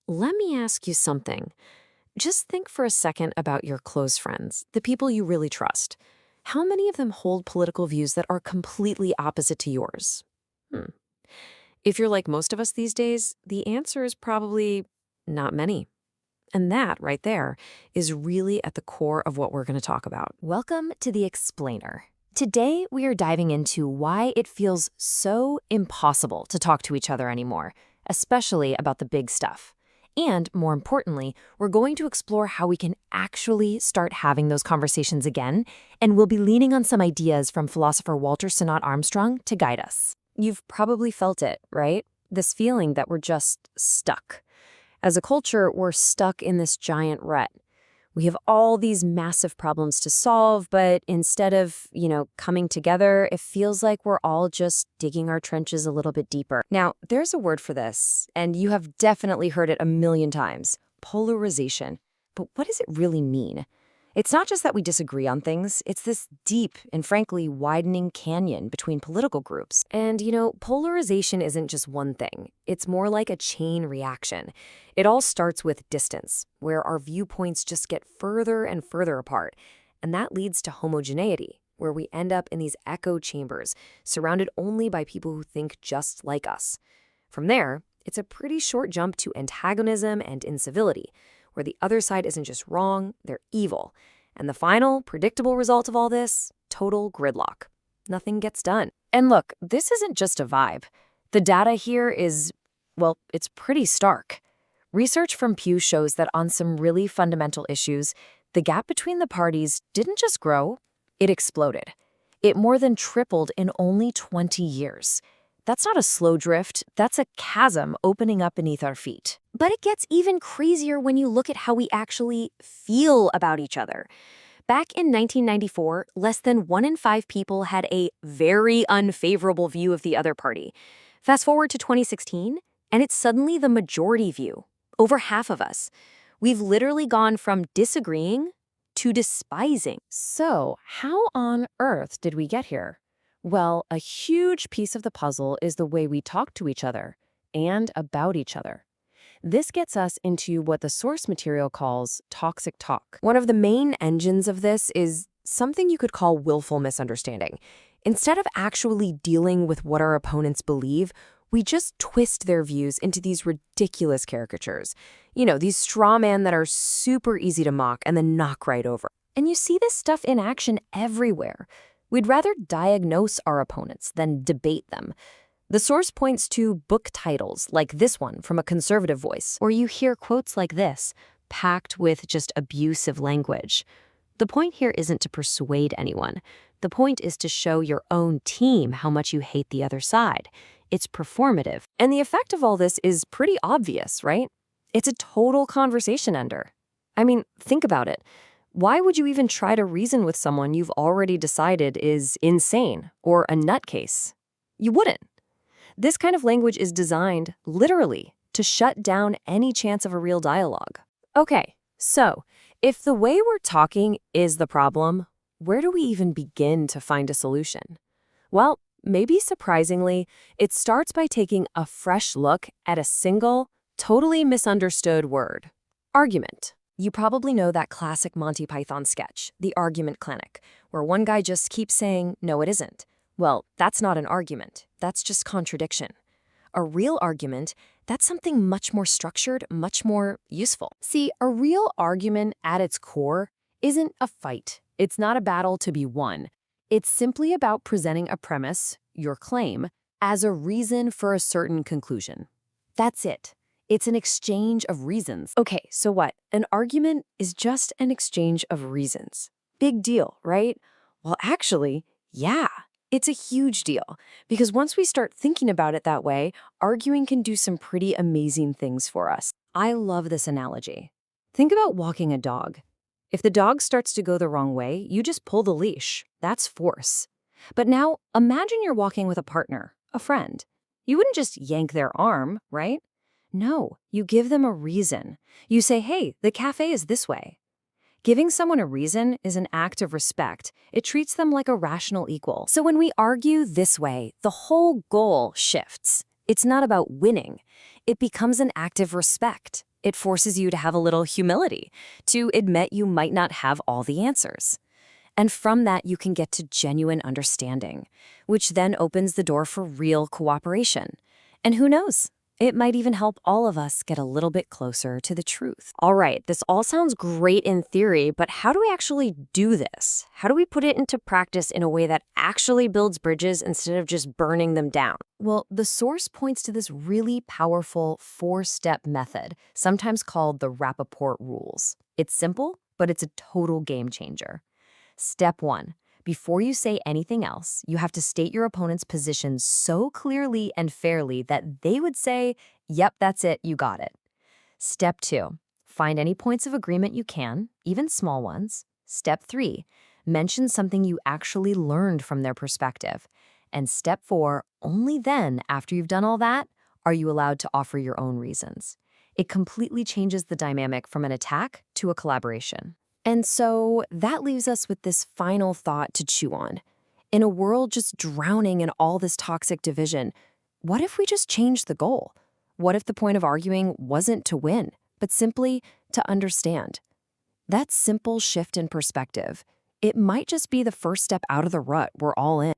Let me ask you something. Just think for a second about your close friends, the people you really trust. How many of them hold political views that are completely opposite to yours? Hmm. If you're like most of us these days, the answer is probably not many. And that, right there, is really at the core of what we're going to talk about. Welcome to The Explainer. Today, we are diving into why it feels so impossible to talk to each other anymore, especially about the big stuff. And more importantly, we're going to explore how we can actually start having those conversations again, and we'll be leaning on some ideas from philosopher Walter Sinnott Armstrong to guide us. You've probably felt it, right? This feeling that we're just stuck. As a culture, we're stuck in this giant rut. We have all these massive problems to solve, but instead of, coming together, it feels like we're all just digging our trenches a little bit deeper. Now, there's a word for this, and you have definitely heard it a million times: polarization. But what does it really mean? It's not just that we disagree on things, it's this deep and frankly widening canyon between political groups. And, polarization isn't just one thing. It's more like a chain reaction. It all starts with distance, where our viewpoints just get further and further apart. And that leads to homogeneity, where we end up in these echo chambers, surrounded only by people who think just like us. From there, it's a pretty short jump to antagonism and incivility, where the other side isn't just wrong, they're evil. And the final, predictable result of all this? Total gridlock. Nothing gets done. And look, this isn't just a vibe. The data here is, well, it's pretty stark. Research from Pew shows that on some really fundamental issues, the gap between the parties didn't just grow, it exploded. It more than tripled in only 20 years. That's not a slow drift, that's a chasm opening up beneath our feet. But it gets even crazier when you look at how we actually feel about each other. Back in 1994, less than 1 in 5 people had a very unfavorable view of the other party. Fast forward to 2016, and it's suddenly the majority view. Over half of us. We've literally gone from disagreeing to despising. So, how on earth did we get here? Well, a huge piece of the puzzle is the way we talk to each other and about each other. This gets us into what the source material calls toxic talk. One of the main engines of this is something you could call willful misunderstanding. Instead of actually dealing with what our opponents believe, we just twist their views into these ridiculous caricatures. These straw men that are super easy to mock and then knock right over. And you see this stuff in action everywhere. We'd rather diagnose our opponents than debate them. The source points to book titles like this one from a conservative voice, or you hear quotes like this, packed with just abusive language. The point here isn't to persuade anyone. The point is to show your own team how much you hate the other side. It's performative. And the effect of all this is pretty obvious, right? It's a total conversation ender. I mean, think about it. Why would you even try to reason with someone you've already decided is insane or a nutcase? You wouldn't. This kind of language is designed, literally, to shut down any chance of a real dialogue. Okay, so if the way we're talking is the problem, where do we even begin to find a solution? Well, maybe surprisingly, it starts by taking a fresh look at a single, totally misunderstood word: argument. You probably know that classic Monty Python sketch, The Argument Clinic, where one guy just keeps saying, no, it isn't. Well, that's not an argument. That's just contradiction. A real argument, that's something much more structured, much more useful. See, a real argument at its core isn't a fight. It's not a battle to be won. It's simply about presenting a premise, your claim, as a reason for a certain conclusion. That's it. It's an exchange of reasons. Okay, so what? An argument is just an exchange of reasons. Big deal, right? Well, actually, yeah, it's a huge deal. Because once we start thinking about it that way, arguing can do some pretty amazing things for us. I love this analogy. Think about walking a dog. If the dog starts to go the wrong way, you just pull the leash. That's force. But now, imagine you're walking with a partner, a friend. You wouldn't just yank their arm, right? No, you give them a reason. You say, hey, the cafe is this way. Giving someone a reason is an act of respect. It treats them like a rational equal. So when we argue this way, the whole goal shifts. It's not about winning. It becomes an act of respect. It forces you to have a little humility, to admit you might not have all the answers. And from that, you can get to genuine understanding, which then opens the door for real cooperation. And who knows? It might even help all of us get a little bit closer to the truth. All right, this all sounds great in theory, but how do we actually do this? How do we put it into practice in a way that actually builds bridges instead of just burning them down? Well, the source points to this really powerful 4-step method, sometimes called the Rappaport Rules. It's simple, but it's a total game changer. Step 1. Before you say anything else, you have to state your opponent's position so clearly and fairly that they would say, "Yep, that's it, you got it." Step 2. Find any points of agreement you can, even small ones. Step 3. Mention something you actually learned from their perspective. And step 4, only then, after you've done all that, are you allowed to offer your own reasons. It completely changes the dynamic from an attack to a collaboration. And so that leaves us with this final thought to chew on. In a world just drowning in all this toxic division, what if we just changed the goal? What if the point of arguing wasn't to win, but simply to understand? That simple shift in perspective, it might just be the first step out of the rut we're all in.